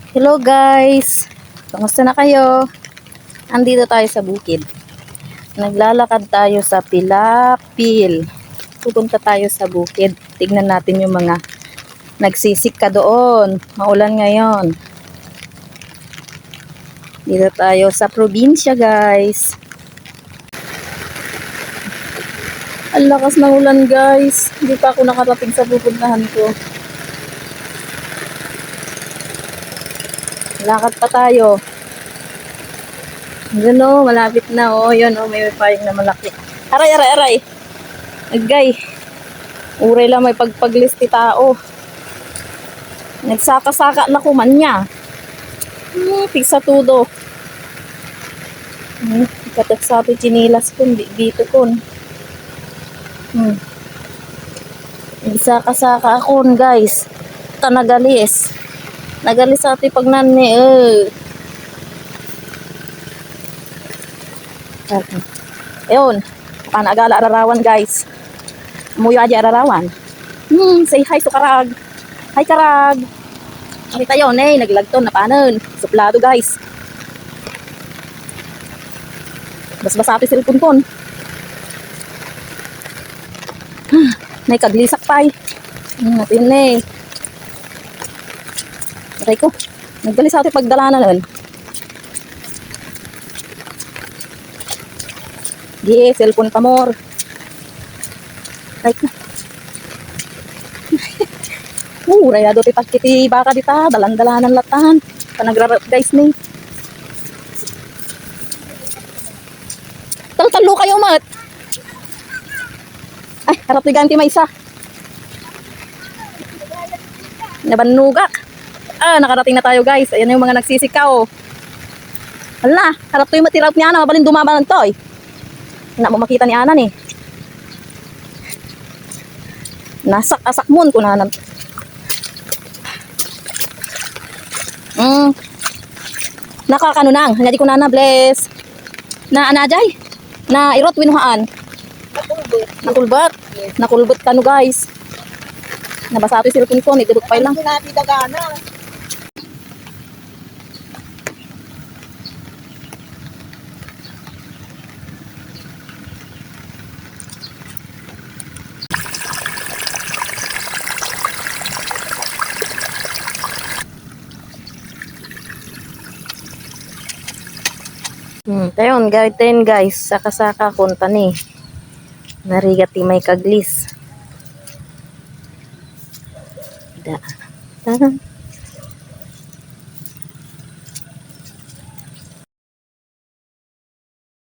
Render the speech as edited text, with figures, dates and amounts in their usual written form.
Hello guys! Kamusta na kayo? Andito tayo sa bukid. Naglalakad tayo sa Pilapil. Pupunta tayo sa bukid. Tignan natin yung mga nagsisika doon. Maulan ngayon. Dito tayo sa probinsya guys. Ang lakas ng ulan guys. Hindi pa ako nakarating sa pupuntahan ko. Lakad pa tayo. Yun o, malapit na o. Yun o, may payong na malaki. Aray, aray, aray. Agay. Uray lang may pagpaglisti tao. Nagsaka-saka na kumanya. Pigsa tudo. Katak sa ato chinilas kun, dito kun. Nagsaka-saka akon guys. Tanagalis. Nagalis sa ato pagnani. Ayun. Panagala ararawan guys. Muyo aja ararawan. Say hi to Karag. Hi Karag. Kita yun naglagton na panon. Suplado guys. Bas-basa ato silpon kon. Nay kaglisak pay. Natin Aray ko. Nagdalis sa ato pagdalanan nun. Di, cellphone pa more. Like, raya do ti pagkiti baka dita, dalan-dalanan latan. Panagrarap guys ni. Talo kayo mat. Ay, harap ni ganti may isa. Nabanugak. Nakarating na tayo guys. Ayan yung mga nagsisikaw. Hala, harap to yung matirap niya na mabalin dumabalan to eh. Na mo makita ni Anan eh. Nasak-asak mon ko na. Nakakano nang, hindi ko na bless. Na anajay? Na irot winuhaan. Nakulbat. Yes. Nakulbat kanu guys. Nabasa ato yung cellphone ko, may duduk pa lang. Tayon, gawin guys, saka-saka kunta ni. Narigati may kaglis. Da.